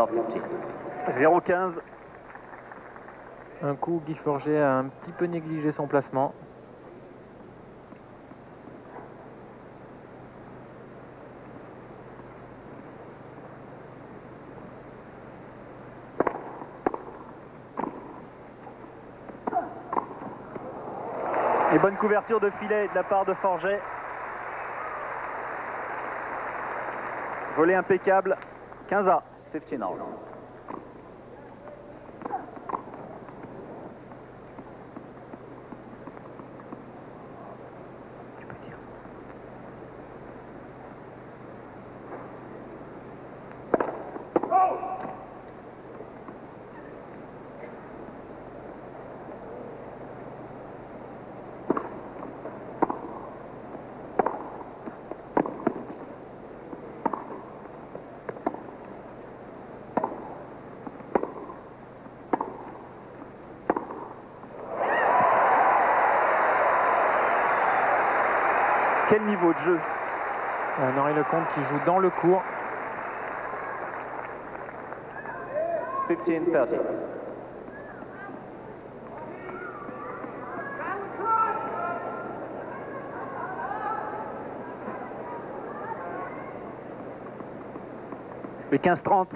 Love 15. 0-15. Un coup, Guy Forget a un petit peu négligé son placement. Et bonne couverture de filet de la part de Forget. Volet impeccable. 15-A. 15 all. Quel niveau de jeu! Henri Lecomte qui joue dans le court. 15-30. Les 15-30.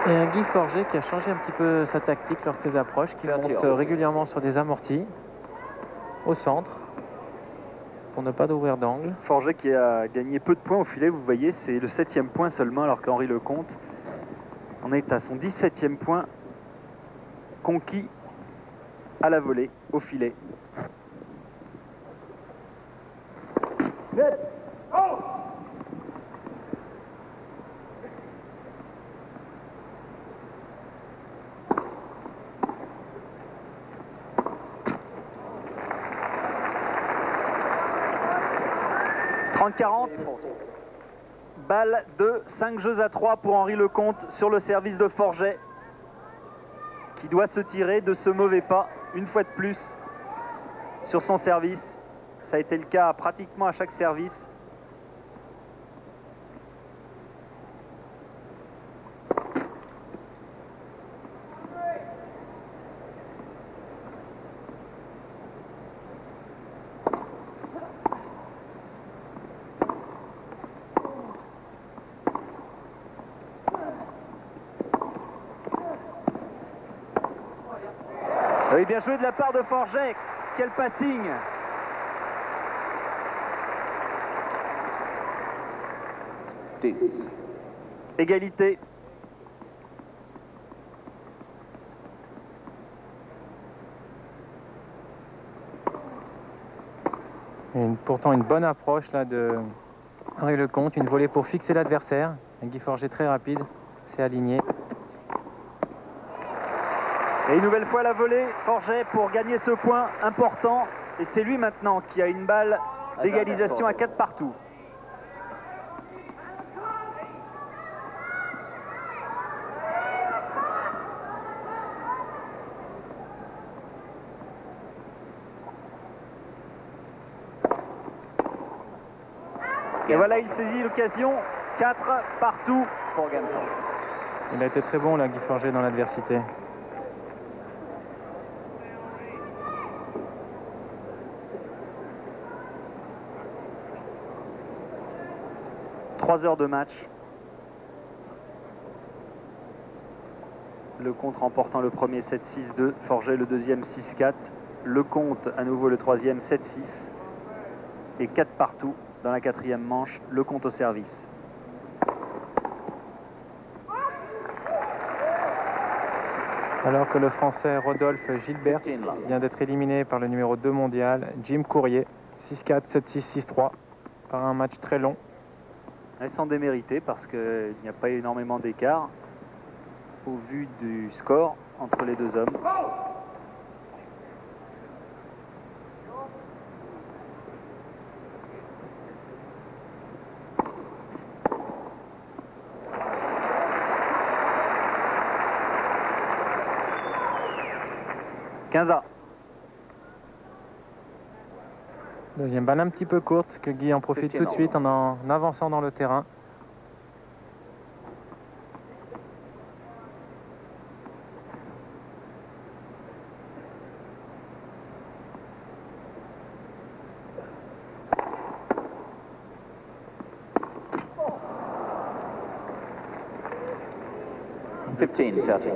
Et un Guy Forget qui a changé un petit peu sa tactique lors de ses approches, qui monte régulièrement sur des amortis au centre pour ne pas d'ouvrir d'angle. Forget qui a gagné peu de points au filet, vous voyez, c'est le 7e point seulement, alors qu'Henri Lecomte en est à son 17e point conquis à la volée, au filet. « 40, balle de 5 jeux à 3 pour Henri Lecomte sur le service de Forget, qui doit se tirer de ce mauvais pas une fois de plus sur son service. Ça a été le cas pratiquement à chaque service. Oui, bien joué de la part de Forget. Quel passing! Égalité. Et pourtant une bonne approche là de Henri Lecomte, une volée pour fixer l'adversaire. Un Guy Forget très rapide, c'est aligné. Et une nouvelle fois la volée, Forget pour gagner ce point important. Et c'est lui maintenant qui a une balle d'égalisation à 4 partout. Et voilà, il saisit l'occasion. 4 partout pour Gamson. Il a été très bon là, Guy Forget, dans l'adversité. Trois heures de match. Lecomte remportant le premier 7-6-2, Forget le deuxième 6-4, Lecomte à nouveau le troisième 7-6 et 4 partout dans la quatrième manche, Lecomte au service. Alors que le Français Rodolphe Gilbert vient d'être éliminé par le numéro 2 mondial, Jim Courier, 6-4, 7-6, 6-3 par un match très long. Et sans démériter parce qu'il n'y a pas énormément d'écart au vu du score entre les deux hommes. Deuxième balle un petit peu courte, que Guy en profite tout de suite en avançant dans le terrain.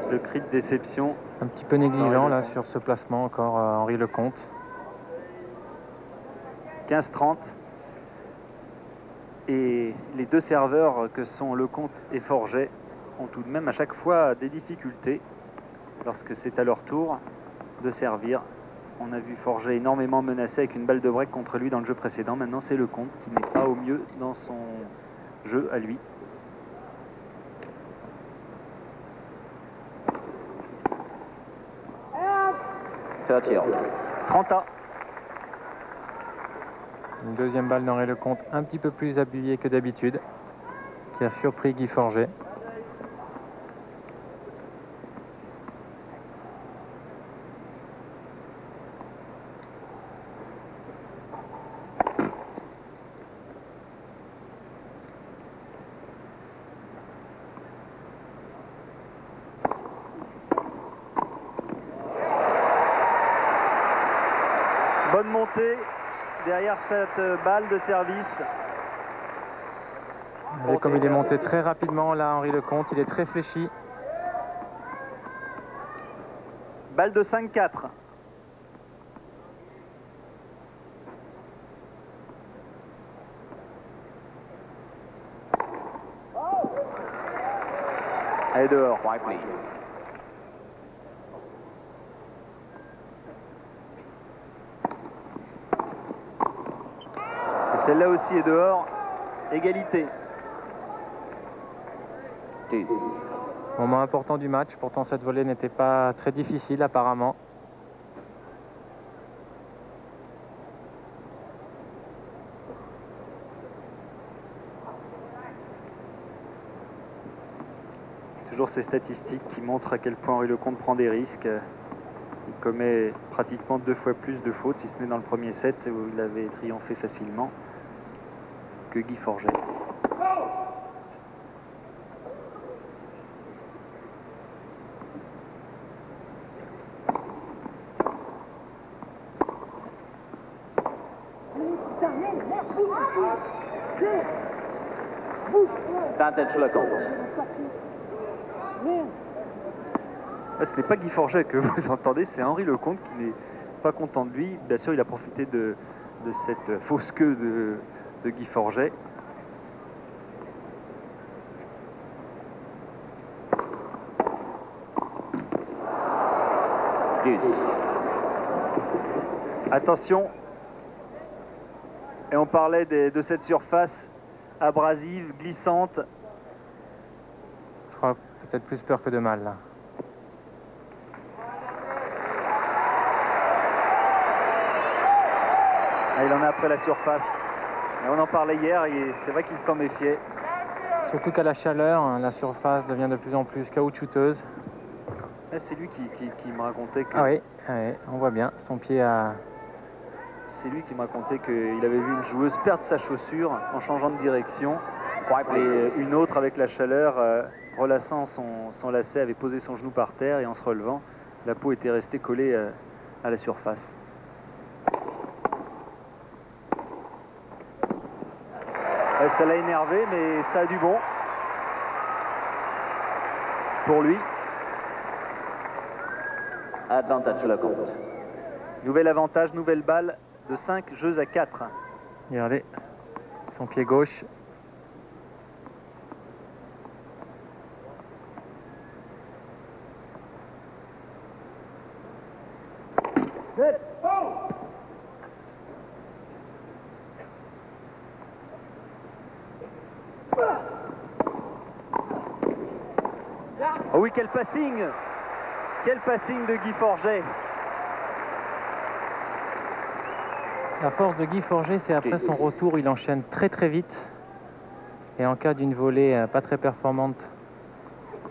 Le cri de déception. Un petit peu négligent là sur ce placement encore, Henri Lecomte. 15-30. Et les deux serveurs que sont Lecomte et Forget ont tout de même à chaque fois des difficultés lorsque c'est à leur tour de servir. On a vu Forget énormément menacé avec une balle de break contre lui dans le jeu précédent. Maintenant c'est Lecomte qui n'est pas au mieux dans son jeu à lui. Trenta. Une deuxième balle d'Henri Lecomte un petit peu plus appuyée que d'habitude, qui a surpris Guy Forget. Bonne montée derrière cette balle de service. Et comme il est monté très rapidement là, Henri Lecomte, il est très fléchi. Balle de 5-4. Allez dehors. Celle-là aussi est dehors. Égalité. Moment important du match. Pourtant, cette volée n'était pas très difficile apparemment. Toujours ces statistiques qui montrent à quel point Henri Lecomte prend des risques. Il commet pratiquement 2 fois plus de fautes, si ce n'est dans le premier set où il avait triomphé facilement, que Guy Forget. Ce n'est pas Guy Forget que vous entendez, c'est Henri Lecomte qui n'est pas content de lui. Bien sûr, il a profité de cette fausse queue de Guy Forget. Attention. Et on parlait de cette surface abrasive, glissante. Je crois peut-être plus peur que de mal là. Ah, il en a après la surface. Et on en parlait hier et c'est vrai qu'il s'en méfiait. Surtout qu'à la chaleur, la surface devient de plus en plus caoutchouteuse. C'est lui qui me racontait que... Ah oui, on voit bien, son pied a... C'est lui qui me racontait qu'il avait vu une joueuse perdre sa chaussure en changeant de direction. Et une autre, avec la chaleur, relassant son lacet, avait posé son genou par terre et en se relevant, la peau était restée collée à la surface. Ça l'a énervé, mais ça a du bon. Pour lui. Advantage Lecomte. Nouvel avantage, nouvelle balle de 5 jeux à 4. Regardez, son pied gauche. Oh oui, quel passing! Quel passing de Guy Forget! La force de Guy Forget, c'est après son retour, il enchaîne très très vite. Et en cas d'une volée pas très performante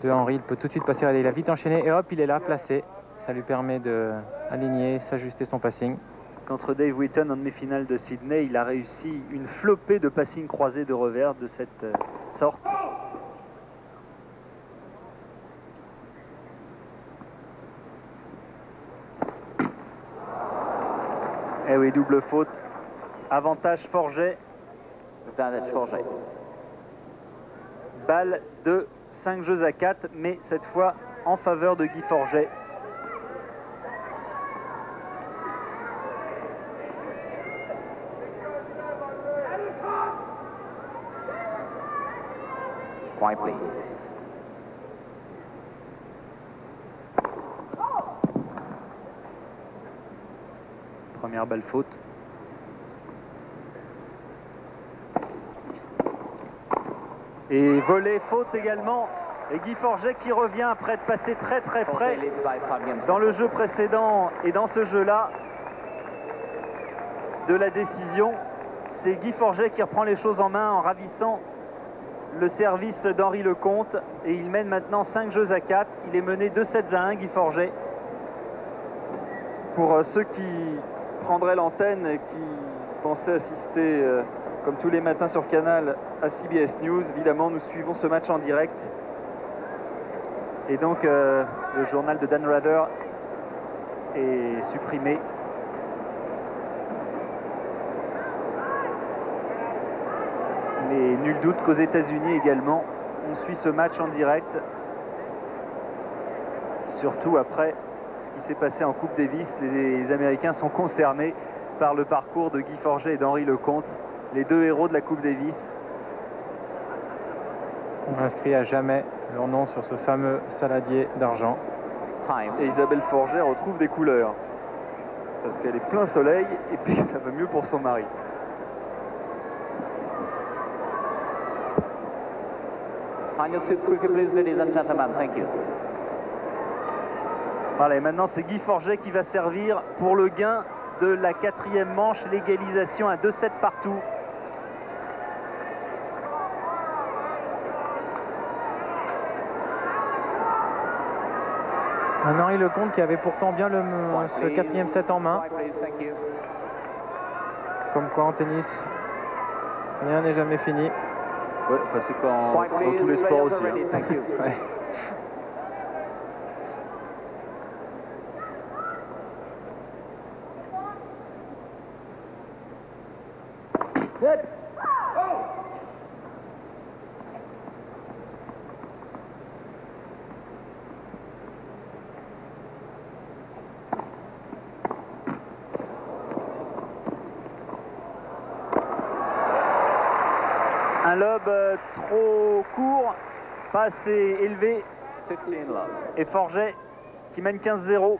de Henry, il peut tout de suite passer. Il a vite enchaîné et hop, il est là, placé. Ça lui permet d'aligner, s'ajuster son passing. Contre Dave Wheaton en demi-finale de Sydney, il a réussi une flopée de passings croisés de revers de cette sorte. Eh oui, double faute. Avantage Forget. Advantage Forget. Balle de 5 jeux à 4, mais cette fois en faveur de Guy Forget. Point, please. Première balle faute. Et volée faute également. Et Guy Forget qui revient après être passé très très près dans le jeu précédent et dans ce jeu-là de la décision. C'est Guy Forget qui reprend les choses en main en ravissant le service d'Henri Lecomte. Et il mène maintenant 5 jeux à 4. Il est mené 2-7-1, Guy Forget. Pour ceux qui prendraient l'antenne et qui pensaient assister comme tous les matins sur Canal à CBS News, évidemment nous suivons ce match en direct. Et donc le journal de Dan Rather est supprimé. Mais nul doute qu'aux États-Unis également, on suit ce match en direct. Surtout après ce qui s'est passé en Coupe Davis, les Américains sont concernés par le parcours de Guy Forget et d'Henri Lecomte, les deux héros de la Coupe Davis. On inscrit à jamais leur nom sur ce fameux saladier d'argent. Et Isabelle Forget retrouve des couleurs. Parce qu'elle est plein soleil et puis ça va mieux pour son mari. Final suit quickly, please, ladies and gentlemen. Thank you. Voilà, et maintenant c'est Guy Forget qui va servir pour le gain de la 4e manche, l'égalisation à 2-7 partout. Un Henri Lecomte qui avait pourtant bien ce 4e set en main. Comme quoi en tennis, rien n'est jamais fini. Ouais, enfin, c'est dans tous les sports aussi. Hein. Ouais. Un lob trop court, pas assez élevé. Et Forget qui mène 15-0.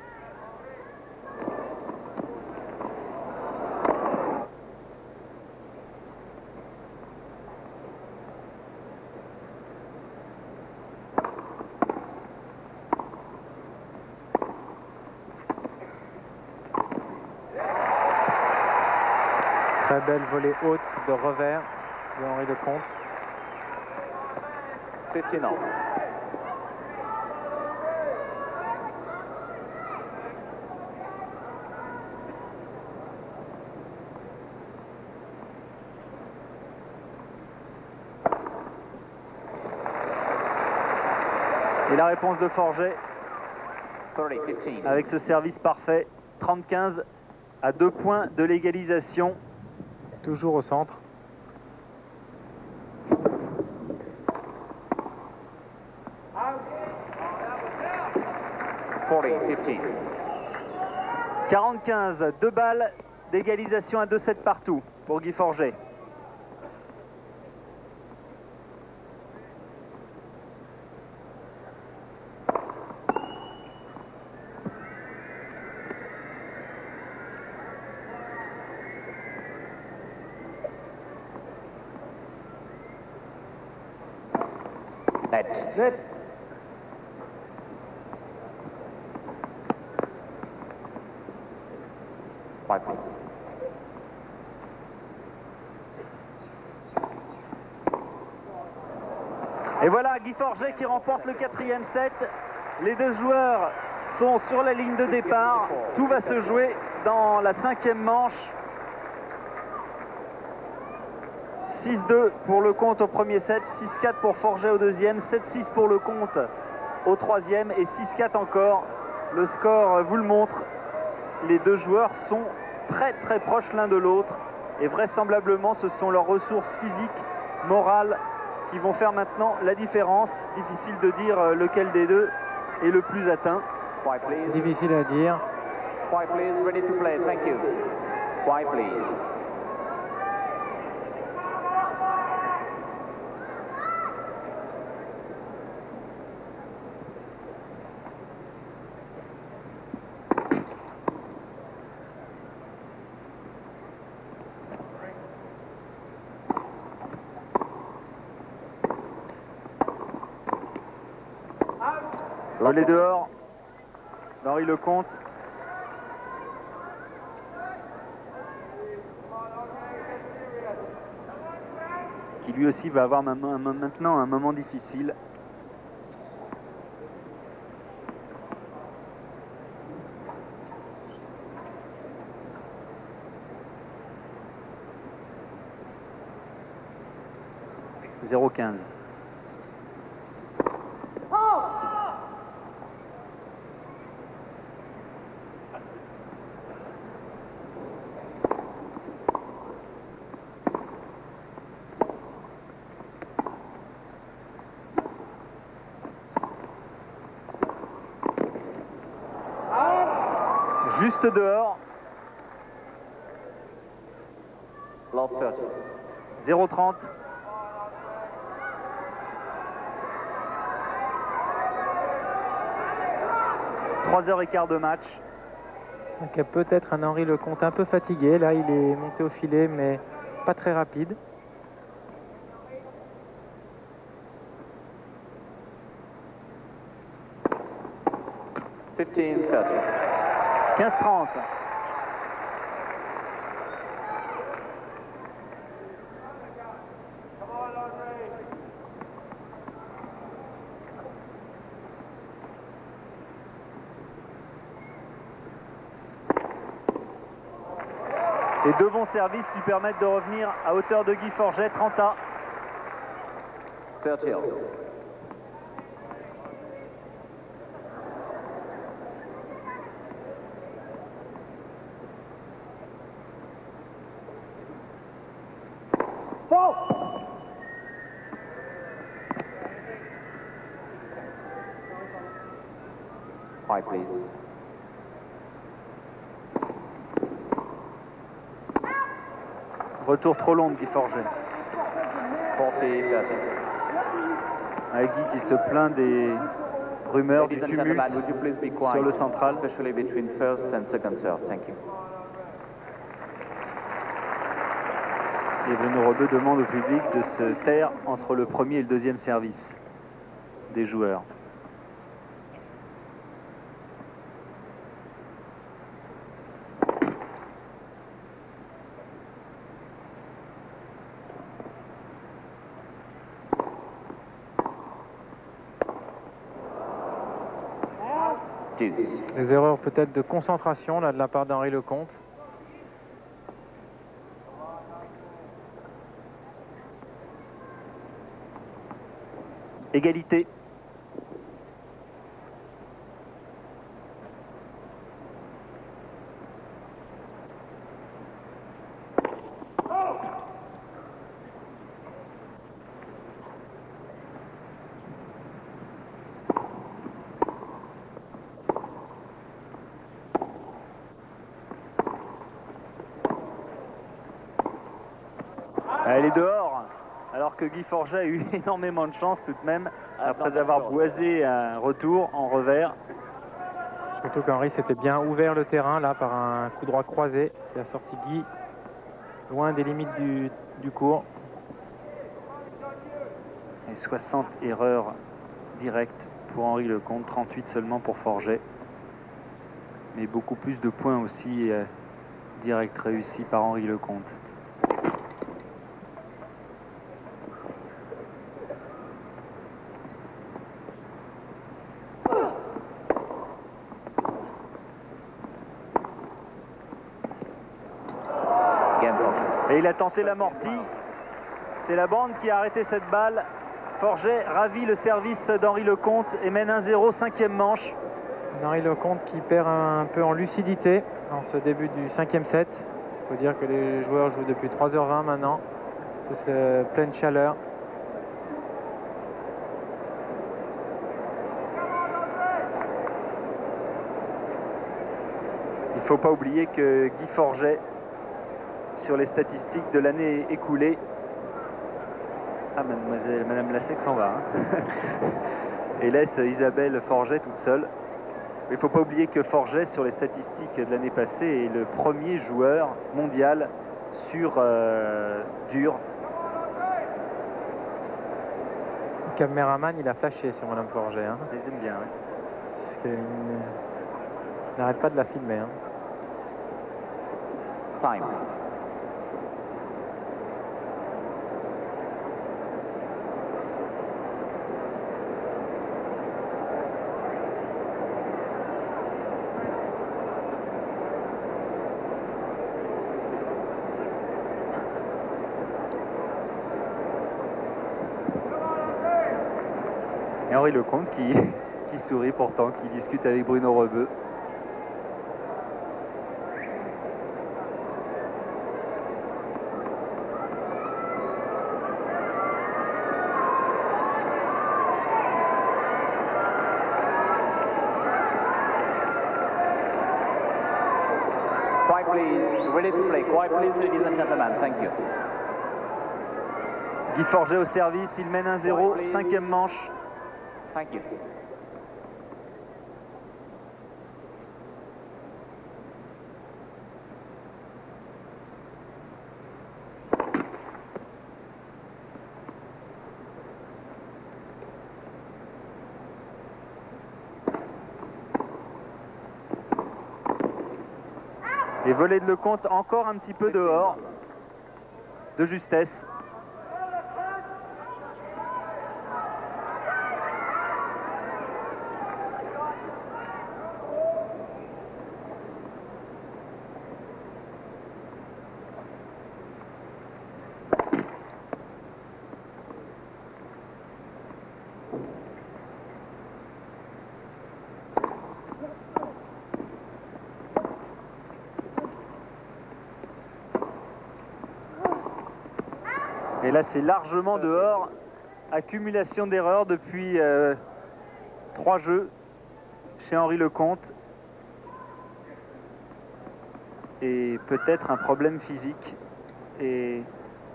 Très belle volée haute de revers de Henri Lecomte. 15 all. Et la réponse de Forget 30-15. avec ce service parfait, 30-15 à 2 points de l'égalisation. Toujours au centre. $40-15. 40-15, 2 balles d'égalisation à 2-7 partout pour Guy Forget. Net. Five, please. Et voilà Guy Forget qui remporte le 4e set. Les deux joueurs sont sur la ligne de départ. Tout va se jouer dans la 5e manche. 6-2 pour le compte au premier set, 6-4 pour Forget au deuxième, 7-6 pour le compte au troisième et 6-4 encore. Le score vous le montre. Les deux joueurs sont très proches l'un de l'autre et vraisemblablement ce sont leurs ressources physiques, morales qui vont faire maintenant la différence. Difficile de dire lequel des deux est le plus atteint. Difficile à dire. Quiet, please. Ready to play. Thank you. Quiet, please. Volley dehors d'Henri Lecomte. Qui lui aussi va avoir maintenant un moment difficile. « 0-15 ». Juste dehors. Love 30. 0-30. Trois heures et quart de match. Donc il y a peut-être un Henri Lecomte un peu fatigué. Là, il est monté au filet, mais pas très rapide. « 15-30. 15-30. Et deux bons services lui permettent de revenir à hauteur de Guy Forget, 30A. 30. Five, please. Retour trop long de Guy Forget. 40-30. Avec Guy qui se plaint des rumeurs, du Ladies and tumulte gentlemen, would you please be quiet, sur le central. especially between first and second serve. Thank you. Et Bruno Rebeu demande au public de se taire entre le premier et le deuxième service des joueurs. Des erreurs peut-être de concentration là de la part d'Henri Lecomte. Égalité. Elle est dehors, alors que Guy Forget a eu énormément de chance tout de même, après avoir boisé un retour en revers. Surtout qu'Henri s'était bien ouvert le terrain là par un coup droit croisé qui a sorti Guy loin des limites du court. Et 60 erreurs directes pour Henri Lecomte, 38 seulement pour Forget. Mais beaucoup plus de points aussi directs réussis par Henri Lecomte. Et il a tenté l'amorti. C'est la bande qui a arrêté cette balle. Forget ravit le service d'Henri Lecomte et mène 1-0, 5e manche. Henri Lecomte qui perd un peu en lucidité dans ce début du 5e set. Il faut dire que les joueurs jouent depuis 3h20 maintenant, sous pleine chaleur. Il ne faut pas oublier que Guy Forget, sur les statistiques de l'année écoulée, ah, Madame Lassec s'en va, hein. Et laisse Isabelle Forget toute seule. Mais il ne faut pas oublier que Forget, sur les statistiques de l'année passée, est le premier joueur mondial sur dur. Le caméraman, il a flashé sur Madame Forget. Hein. Je les aime bien, oui. Parce qu'il n'arrête pas de la filmer. Hein. Time. Et Henri Lecomte qui sourit pourtant, qui discute avec Bruno Rebeu. Quiet please, ready to play. Quiet please, ladies and gentlemen. Thank you. Guy Forget au service, il mène 1-0, 5e manche. Thank you. Et volée de Lecomte encore un petit peu dehors, de justesse. Et là, c'est largement dehors. Accumulation d'erreurs depuis 3 jeux chez Henri Lecomte. Et peut-être un problème physique. Et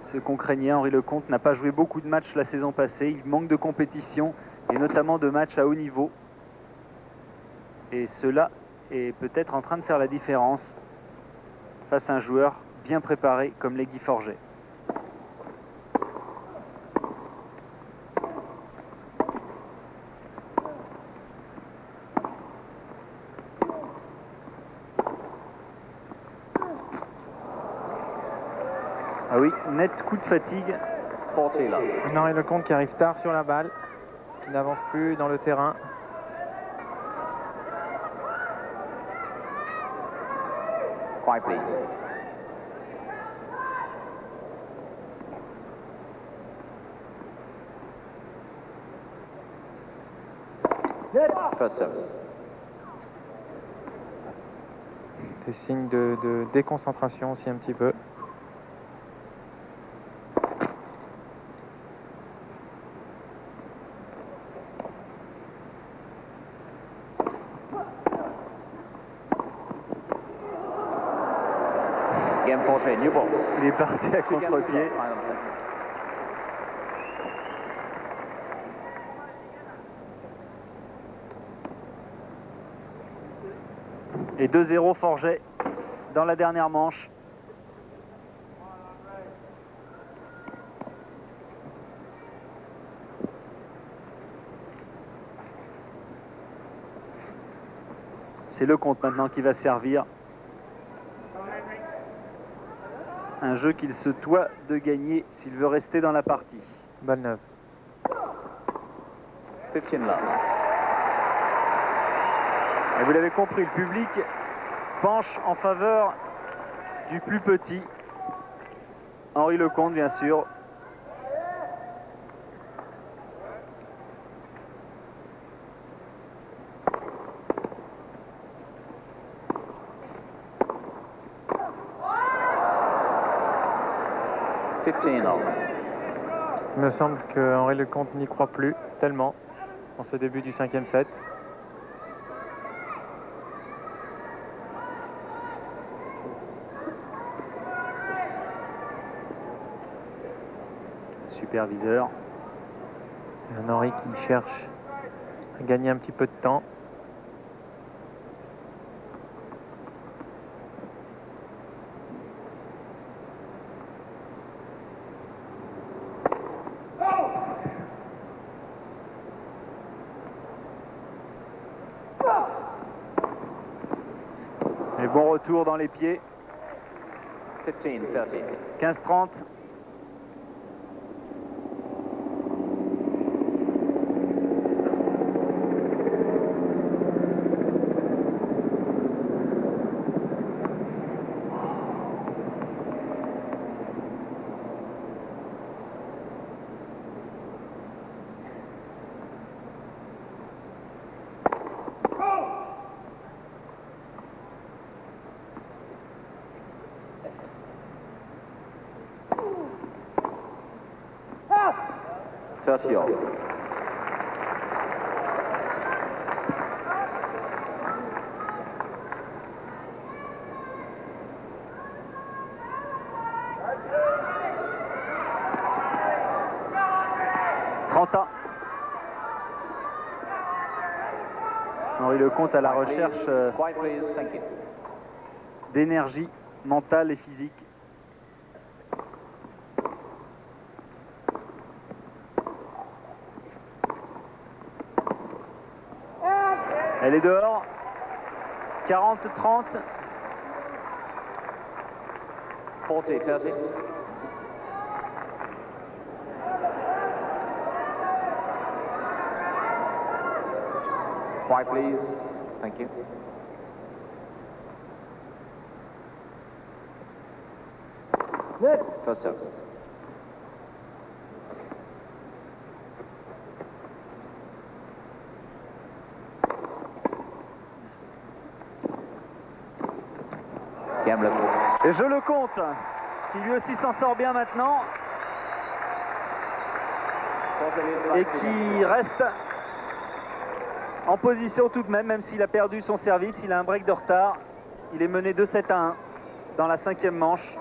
ce qu'on craignait, Henri Lecomte n'a pas joué beaucoup de matchs la saison passée. Il manque de compétition et notamment de matchs à haut niveau. Et cela est peut-être en train de faire la différence face à un joueur bien préparé comme les Guy Forget. Ah oui, net coup de fatigue. Henri Lecomte qui arrive tard sur la balle, qui n'avance plus dans le terrain. Quiet please. First service. Des signes de déconcentration aussi un petit peu. Game Forget, new box. Il est parti à contre-pied. Et 2-0 Forget dans la dernière manche. C'est Lecomte maintenant qui va servir. Un jeu qu'il se doit de gagner s'il veut rester dans la partie. Balle neuve. 15 love. Et vous l'avez compris, le public penche en faveur du plus petit. Henri Lecomte, bien sûr. Il me semble que Henri Lecomte n'y croit plus tellement en ce début du 5e set. Superviseur. Un Henri qui cherche à gagner un petit peu de temps. Et bon retour dans les pieds. 15-30. Henri Lecomte à la recherche d'énergie mentale et physique. Elle est dehors. 40-30. 40-30. Quiet, please. Thank you. First service. Game Lecomte. Et je Lecomte, qui lui aussi s'en sort bien maintenant. Et qui reste en position tout de même, même s'il a perdu son service. Il a un break de retard. Il est mené 2-7-1 dans la 5e manche.